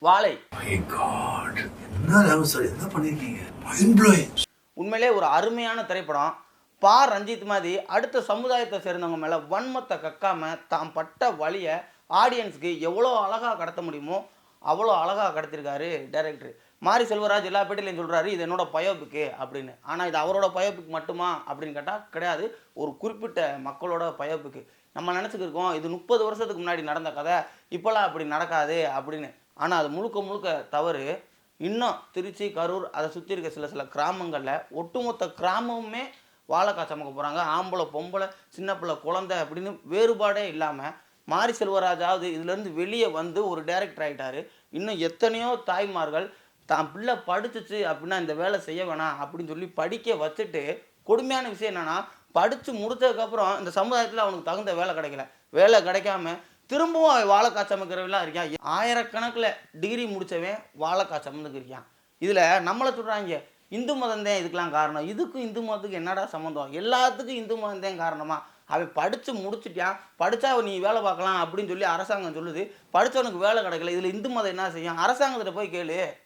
வாழை. My God. என்ன Ramu sir என்ன பண்ணிருக்கீங்க? Mind blowing. உண்மையிலே ஒரு அருமையான திரைப்படம். ரஞ்சித் மாதிரி அடுத்த சமுதாயத்தை சேர்ந்தவங்க மேலே வன்மத்தை கக்காம தாம் பட்ட வழியை ஆடியன்ஸ்க்கு எவ்வளோ அழகாக கடத்த முடியுமோ அவ்வளோ அழகாக கடத்திருக்காரு டைரக்டர். மாரி செல்வராஜ் எல்லா பேட்டிலையும் சொல்கிறாரு இது என்னோட பயோபிக்கு அப்படின்னு. ஆனால் இது அவரோட பயோபிக் மட்டுமா அப்படின்னு கேட்டால் கிடையாது. ஒரு குறிப்பிட்ட மக்களோட பயோபிக்கு. நம்ம நினச்சிக்கிருக்கோம் இது 30 வருஷத்துக்கு முன்னாடி நடந்த கதை, இப்போலாம் அப்படி நடக்காது அப்படின்னு. ஆனால் அது முழுக்க முழுக்க தவறு. இன்னும் திருச்சி, கரூர் அதை சுற்றி இருக்க சில கிராமங்களில் ஒட்டுமொத்த கிராமமுமே வாழைக்காய் சமைக்க போகிறாங்க. ஆம்பளை, பொம்பளை, சின்ன பிள்ளை, குழந்தை அப்படின்னு வேறுபாடே இல்லாமல் மாரி செல்வராஜாவது இதுலேருந்து வெளியே வந்து ஒரு டைரக்டர் ஆகிட்டார். இன்னும் எத்தனையோ தாய்மார்கள் தான் பிள்ளை படிச்சிச்சு அப்படின்னா இந்த வேலை செய்ய வேணாம் அப்படின்னு சொல்லி படிக்க வச்சுட்டு, கொடுமையான விஷயம் என்னென்னா படித்து முடித்ததுக்கப்புறம் இந்த சமுதாயத்தில் அவனுக்கு தகுந்த வேலை கிடைக்கல. வேலை கிடைக்காம திரும்பவும் அவன் வாழைக்காய் சமைக்கிறவெல்லாம் இருக்கான். ஆயிரக்கணக்கில் டிகிரி முடித்தவன் வாழைக்காய் சமைந்துக்கு இருக்கான். இதில் நம்மளை சொல்கிறாங்க இந்து மதம் தான் இதுக்கெலாம் காரணம். இதுக்கும் இந்து மதத்துக்கு என்னடா சம்மந்தம்? எல்லாத்துக்கும் இந்து மதம் தான் காரணமா? அவன் படித்து முடிச்சுட்டான், படித்தா நீ வேலை பார்க்கலாம் அப்படின்னு சொல்லி அரசாங்கம் சொல்லுது. படித்தவனுக்கு வேலை கிடைக்கல. இதில் இந்து மதம் என்ன செய்யும்? அரசாங்கத்திட்ட போய் கேளு.